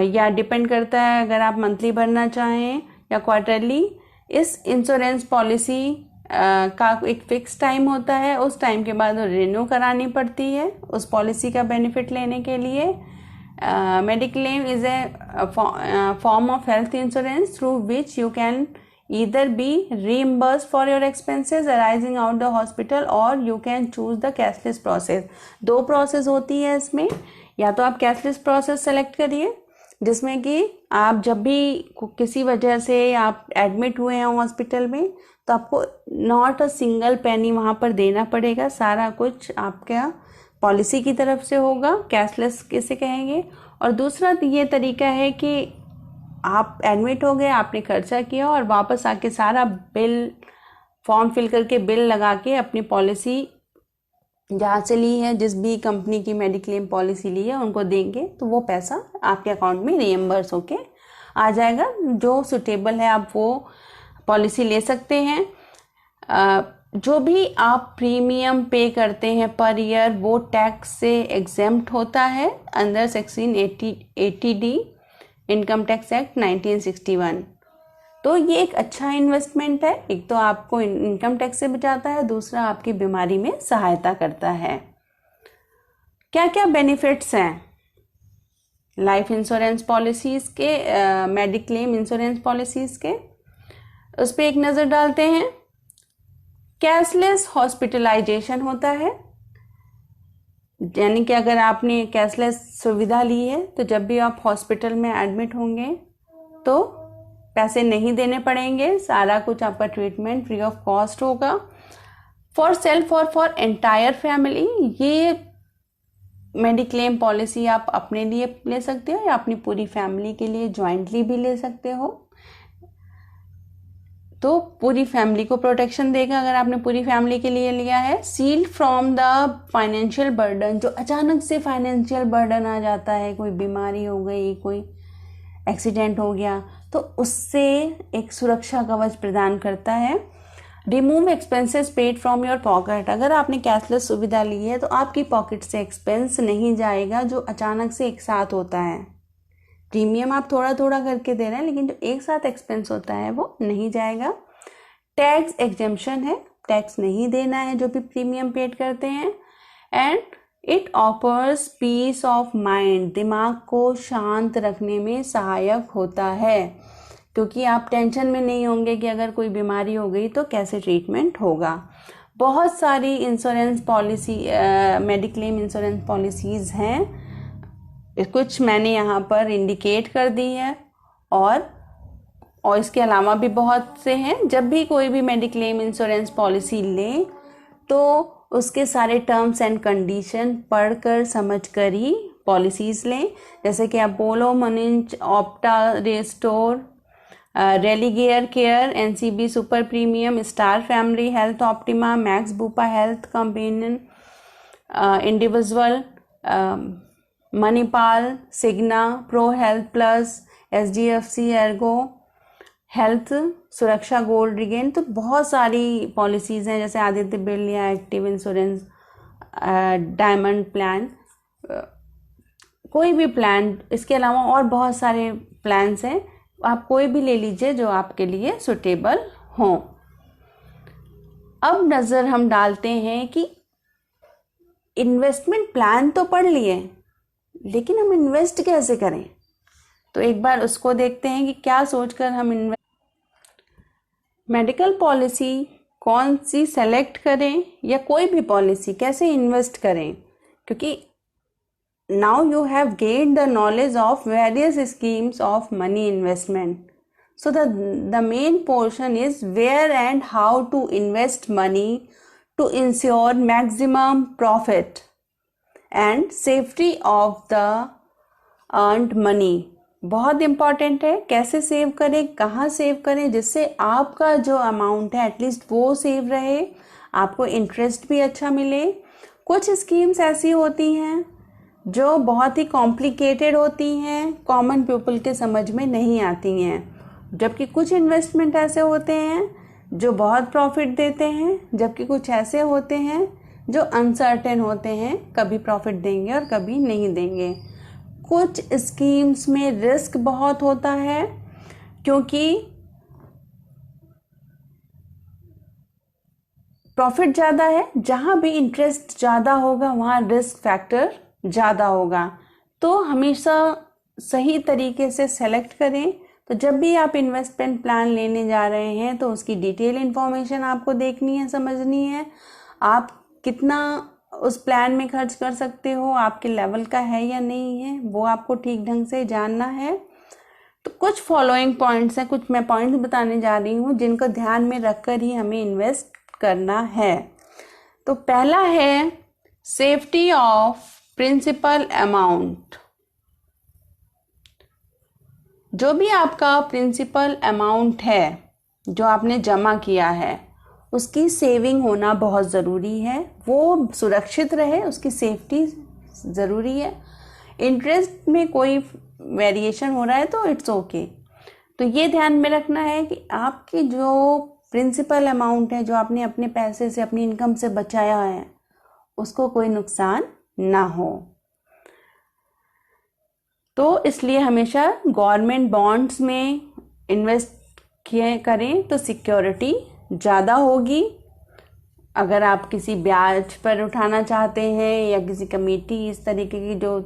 या डिपेंड करता है अगर आप मंथली भरना चाहें या क्वार्टरली। इस इंश्योरेंस पॉलिसी का एक फिक्स टाइम होता है, उस टाइम के बाद रिन्यू करानी पड़ती है उस पॉलिसी का बेनिफिट लेने के लिए। Mediclaim is a form of health insurance through which you can either be reimbursed for your expenses arising out the hospital or you can choose the cashless process। दो process होती है इसमें, या तो आप कैशलेस प्रोसेस सेलेक्ट करिए जिसमें कि आप जब भी किसी वजह से आप एडमिट हुए हैं हॉस्पिटल में तो आपको नॉट अ सिंगल पेनी वहाँ पर देना पड़ेगा, सारा कुछ आपका पॉलिसी की तरफ से होगा, कैशलेस किसे कहेंगे। और दूसरा ये तरीका है कि आप एडमिट हो गए, आपने खर्चा किया और वापस आके सारा बिल फॉर्म फिल करके बिल लगा के अपनी पॉलिसी जहाँ से ली है, जिस भी कंपनी की मेडिक्लेम पॉलिसी ली है उनको देंगे तो वो पैसा आपके अकाउंट में रिएम्बर्स होके आ जाएगा। जो सुटेबल है आप वो पॉलिसी ले सकते हैं। जो भी आप प्रीमियम पे करते हैं पर ईयर वो टैक्स से एग्जेम्प्ट होता है under section 80D income tax act 1961। तो ये एक अच्छा इन्वेस्टमेंट है, एक तो आपको इनकम टैक्स से बचाता है, दूसरा आपकी बीमारी में सहायता करता है। क्या क्या बेनिफिट्स हैं लाइफ इंश्योरेंस पॉलिसीज़ के, मेडिक्लेम इंश्योरेंस पॉलिसीज़ के, उस पर एक नज़र डालते हैं। कैशलेस हॉस्पिटलाइजेशन होता है, यानी कि अगर आपने कैशलेस सुविधा ली है तो जब भी आप हॉस्पिटल में एडमिट होंगे तो पैसे नहीं देने पड़ेंगे, सारा कुछ आपका ट्रीटमेंट फ्री ऑफ कॉस्ट होगा। फॉर सेल्फ और फॉर एंटायर फैमिली, ये मेडिक्लेम पॉलिसी आप अपने लिए ले सकते हो या अपनी पूरी फैमिली के लिए ज्वाइंटली भी ले सकते हो। तो पूरी फैमिली को प्रोटेक्शन देगा अगर आपने पूरी फैमिली के लिए लिया है। Shield from the financial burden, जो अचानक से फाइनेंशियल बर्डन आ जाता है, कोई बीमारी हो गई, कोई एक्सीडेंट हो गया, तो उससे एक सुरक्षा कवच प्रदान करता है। Remove expenses paid from your pocket, अगर आपने कैशलेस सुविधा ली है तो आपकी पॉकेट से एक्सपेंस नहीं जाएगा जो अचानक से एक साथ होता है। प्रीमियम आप थोड़ा थोड़ा करके दे रहे हैं, लेकिन जो एक साथ एक्सपेंस होता है वो नहीं जाएगा। टैक्स एग्जेम्पशन है, टैक्स नहीं देना है जो भी प्रीमियम पेड करते हैं। And it offers peace of mind, दिमाग को शांत रखने में सहायक होता है, क्योंकि आप टेंशन में नहीं होंगे कि अगर कोई बीमारी हो गई तो कैसे ट्रीटमेंट होगा। बहुत सारी insurance policy, mediclaim insurance policies हैं, कुछ मैंने यहाँ पर इंडिकेट कर दी है, और इसके अलावा भी बहुत से हैं। जब भी कोई भी मेडिक्लेम इंश्योरेंस पॉलिसी लें तो उसके सारे टर्म्स एंड कंडीशन पढ़कर समझकर ही पॉलिसीज़ लें। जैसे कि अपोलो, मनिंच, ऑप्टा, Restore, Religare Care, NCB Super Premium, Star Family Health, Optima, Max Bupa Health Companion, individual, Manipal, Cigna, Pro Health Plus, HDFC Ergo Health, Suraksha Gold Regain. तो बहुत सारी पॉलिसीज़ हैं, जैसे Aditya Birla Active Insurance, Diamond Plan, कोई भी plan, इसके अलावा और बहुत सारे प्लान्स हैं, आप कोई भी ले लीजिए जो आपके लिए सुटेबल हो। अब नज़र हम डालते हैं कि इन्वेस्टमेंट प्लान तो पढ़ लिए, लेकिन हम इन्वेस्ट कैसे करें, तो एक बार उसको देखते हैं कि क्या सोचकर हम मेडिकल पॉलिसी कौन सी सेलेक्ट करें या कोई भी पॉलिसी कैसे इन्वेस्ट करें, क्योंकि now you have gained the knowledge of various schemes of money investment. So the main portion is where and how to invest money to ensure maximum profit and safety of the earned money. बहुत important है, कैसे save करें, कहाँ save करें, जिससे आपका जो amount है एटलीस्ट वो सेव रहे, आपको इंटरेस्ट भी अच्छा मिले। कुछ स्कीम्स ऐसी होती हैं जो बहुत ही कॉम्प्लिकेटेड होती हैं, कॉमन पीपल के समझ में नहीं आती हैं, जबकि कुछ इन्वेस्टमेंट ऐसे होते हैं जो बहुत प्रॉफिट देते हैं, जबकि कुछ ऐसे होते हैं जो अनसर्टेन होते हैं, कभी प्रॉफिट देंगे और कभी नहीं देंगे। कुछ स्कीम्स में रिस्क बहुत होता है, क्योंकि प्रॉफिट ज़्यादा है, जहाँ भी इंटरेस्ट ज़्यादा होगा वहाँ रिस्क फैक्टर ज़्यादा होगा। तो हमेशा सही तरीके से सेलेक्ट करें। तो जब भी आप इन्वेस्टमेंट प्लान लेने जा रहे हैं तो उसकी डिटेल इन्फॉर्मेशन आपको देखनी है, समझनी है, आप कितना उस प्लान में खर्च कर सकते हो, आपके लेवल का है या नहीं है, वो आपको ठीक ढंग से जानना है। तो कुछ फॉलोइंग पॉइंट्स हैं, कुछ मैं पॉइंट्स बताने जा रही हूँ जिनको ध्यान में रखकर ही हमें इन्वेस्ट करना है। तो पहला है सेफ्टी ऑफ प्रिंसिपल अमाउंट। जो भी आपका प्रिंसिपल अमाउंट है जो आपने जमा किया है, उसकी सेविंग होना बहुत ज़रूरी है, वो सुरक्षित रहे, उसकी सेफ्टी ज़रूरी है। इंटरेस्ट में कोई वेरिएशन हो रहा है तो इट्स ओके। तो ये ध्यान में रखना है कि आपकी जो प्रिंसिपल अमाउंट है, जो आपने अपने पैसे से, अपनी इनकम से बचाया है, उसको कोई नुकसान ना हो। तो इसलिए हमेशा गवर्नमेंट बॉन्ड्स में इन्वेस्ट करें तो सिक्योरिटी ज़्यादा होगी। अगर आप किसी ब्याज पर उठाना चाहते हैं या किसी कमेटी इस तरीके की जो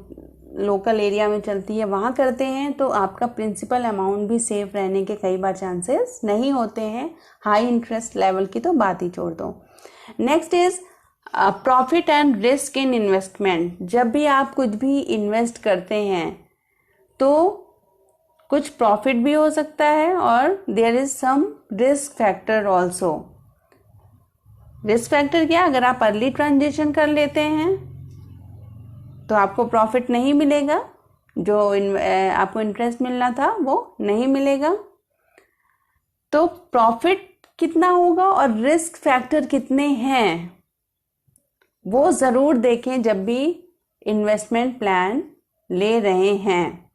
लोकल एरिया में चलती है वहाँ करते हैं, तो आपका प्रिंसिपल अमाउंट भी सेफ रहने के कई बार चांसेस नहीं होते हैं। हाई इंटरेस्ट लेवल की तो बात ही छोड़ दो। Next is profit and risk in investment. जब भी आप कुछ भी इन्वेस्ट करते हैं तो कुछ प्रॉफिट भी हो सकता है और there is some risk factor also. Risk factor क्या, अगर आप अर्ली ट्रांजेक्शन कर लेते हैं तो आपको प्रॉफिट नहीं मिलेगा, जो आपको इंटरेस्ट मिलना था वो नहीं मिलेगा। तो प्रॉफिट कितना होगा और रिस्क फैक्टर कितने हैं वो ज़रूर देखें जब भी इन्वेस्टमेंट प्लान ले रहे हैं।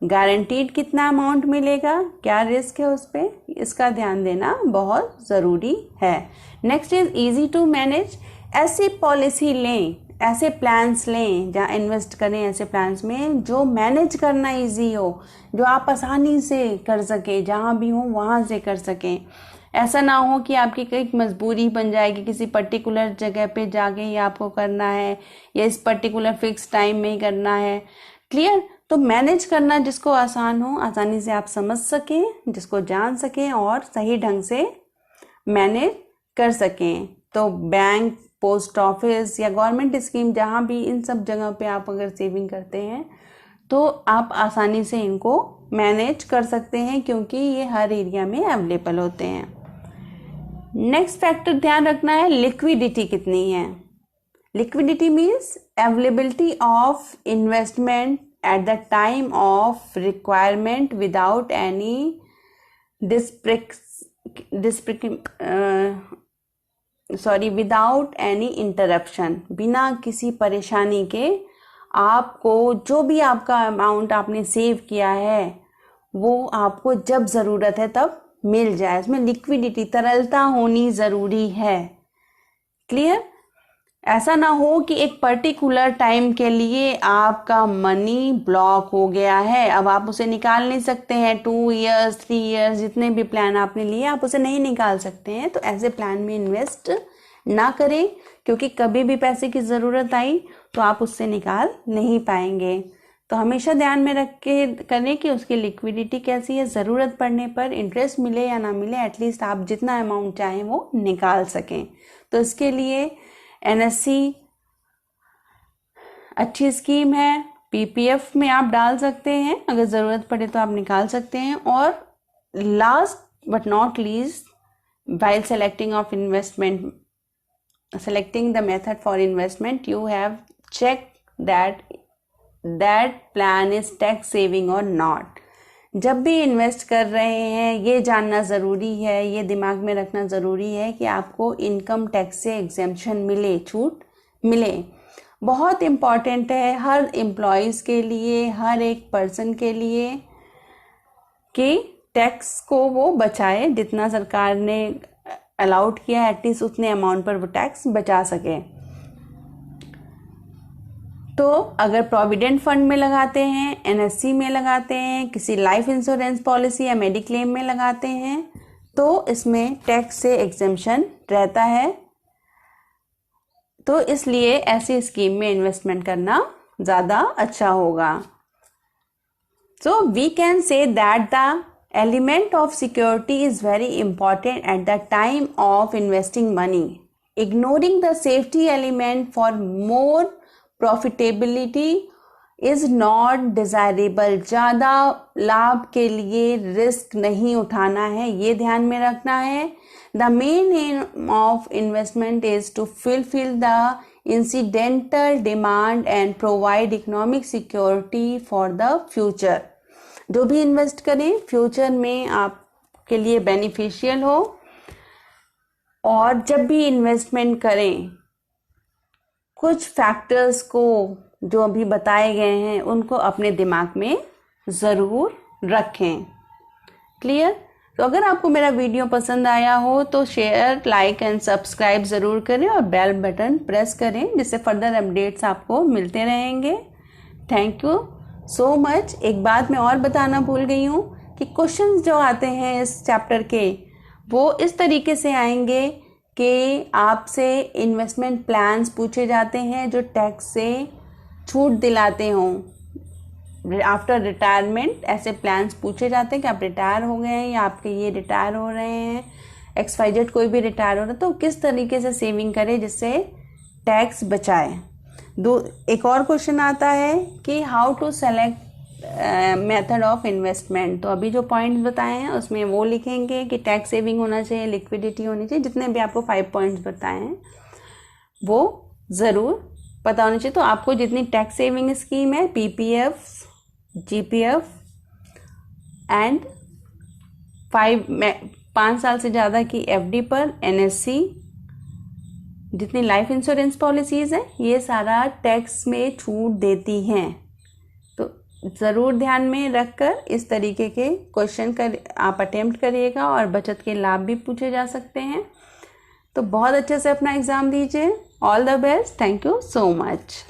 गारंटीड कितना अमाउंट मिलेगा, क्या रिस्क है उस पर, इसका ध्यान देना बहुत ज़रूरी है। Next is easy to manage. ऐसी पॉलिसी लें, ऐसे प्लान्स लें जहाँ इन्वेस्ट करें, ऐसे प्लान्स में जो मैनेज करना इजी हो, जो आप आसानी से कर सकें, जहाँ भी हो वहाँ से कर सकें। ऐसा ना हो कि आपकी कई मजबूरी बन जाएगी, किसी पर्टिकुलर जगह पे जाके ही आपको करना है या इस पर्टिकुलर फिक्स टाइम में ही करना है। क्लियर? तो मैनेज करना जिसको आसान हो, आसानी से आप समझ सकें, जिसको जान सकें और सही ढंग से मैनेज कर सकें। तो बैंक, पोस्ट ऑफिस या गवर्नमेंट स्कीम, जहाँ भी, इन सब जगह पे आप अगर सेविंग करते हैं तो आप आसानी से इनको मैनेज कर सकते हैं, क्योंकि ये हर एरिया में अवेलेबल होते हैं। नेक्स्ट फैक्टर ध्यान रखना है, लिक्विडिटी कितनी है। Liquidity means availability of investment at the time of requirement without any without any interruption, बिना किसी परेशानी के आपको जो भी आपका अमाउंट आपने सेव किया है वो आपको जब ज़रूरत है तब मिल जाए। इसमें लिक्विडिटी, तरलता होनी ज़रूरी है। क्लियर? ऐसा ना हो कि एक पर्टिकुलर टाइम के लिए आपका मनी ब्लॉक हो गया है, अब आप उसे निकाल नहीं सकते हैं। 2 इयर्स 3 इयर्स जितने भी प्लान आपने लिए आप उसे नहीं निकाल सकते हैं। तो ऐसे प्लान में इन्वेस्ट ना करें, क्योंकि कभी भी पैसे की ज़रूरत आई तो आप उससे निकाल नहीं पाएंगे। तो हमेशा ध्यान में रख के करें कि उसकी लिक्विडिटी कैसी है, ज़रूरत पड़ने पर इंटरेस्ट मिले या ना मिले, एटलीस्ट आप जितना अमाउंट चाहें वो निकाल सकें। तो इसके लिए एनएससी अच्छी स्कीम है। पीपीएफ में आप डाल सकते हैं, अगर ज़रूरत पड़े तो आप निकाल सकते हैं। और last but not least, while selecting the method for investment, you have checked that plan is tax saving or not. जब भी इन्वेस्ट कर रहे हैं ये जानना ज़रूरी है, ये दिमाग में रखना ज़रूरी है कि आपको इनकम टैक्स से एग्जेम्पशन मिले, छूट मिले। बहुत इम्पॉर्टेंट है हर एम्प्लॉयज़ के लिए, हर एक पर्सन के लिए, कि टैक्स को वो बचाए। जितना सरकार ने अलाउड किया है एटलीस्ट उतने अमाउंट पर वो टैक्स बचा सके। तो अगर प्रोविडेंट फंड में लगाते हैं, एनएससी में लगाते हैं, किसी लाइफ इंश्योरेंस पॉलिसी या मेडिक्लेम में लगाते हैं, तो इसमें टैक्स से एग्जेम्पशन रहता है। तो इसलिए ऐसी स्कीम में इन्वेस्टमेंट करना ज़्यादा अच्छा होगा। So we can say that the element of security is very important at the time of investing money. Ignoring the safety element for more profitability is not desirable. ज़्यादा लाभ के लिए रिस्क नहीं उठाना है, ये ध्यान में रखना है। The main aim of investment is to fulfill the incidental demand and provide economic security for the future. जो भी इन्वेस्ट करें फ्यूचर में आपके लिए बेनिफिशियल हो। और जब भी इन्वेस्टमेंट करें कुछ फैक्टर्स को जो अभी बताए गए हैं उनको अपने दिमाग में ज़रूर रखें। क्लियर? तो अगर आपको मेरा वीडियो पसंद आया हो तो शेयर, लाइक एंड सब्सक्राइब ज़रूर करें और बेल बटन प्रेस करें, जिससे फर्दर अपडेट्स आपको मिलते रहेंगे। Thank you so much. एक बात मैं और बताना भूल गई हूँ कि क्वेश्चंस जो आते हैं इस चैप्टर के वो इस तरीके से आएंगे कि आपसे इन्वेस्टमेंट प्लान्स पूछे जाते हैं जो टैक्स से छूट दिलाते हों। आफ्टर रिटायरमेंट ऐसे प्लान्स पूछे जाते हैं कि आप रिटायर हो गए हैं या आपके ये रिटायर हो रहे हैं, XYZ कोई भी रिटायर हो रहा है, तो किस तरीके से सेविंग करें जिससे टैक्स बचाए। एक और क्वेश्चन आता है कि how to select method of investment. तो अभी जो पॉइंट्स बताए हैं उसमें वो लिखेंगे कि टैक्स सेविंग होना चाहिए, लिक्विडिटी होनी चाहिए, जितने भी आपको 5 पॉइंट्स बताए हैं वो ज़रूर पता होनी चाहिए। तो आपको जितनी टैक्स सेविंग स्कीम है, पीपीएफ, जीपीएफ एंड 5 साल से ज़्यादा की एफडी पर एनएससी, जितनी लाइफ इंश्योरेंस पॉलिसीज़ हैं, ये सारा टैक्स में छूट देती हैं। तो ज़रूर ध्यान में रखकर इस तरीके के क्वेश्चन आप अटेम्प्ट करिएगा और बचत के लाभ भी पूछे जा सकते हैं। तो बहुत अच्छे से अपना एग्ज़ाम दीजिए। All the best. Thank you so much.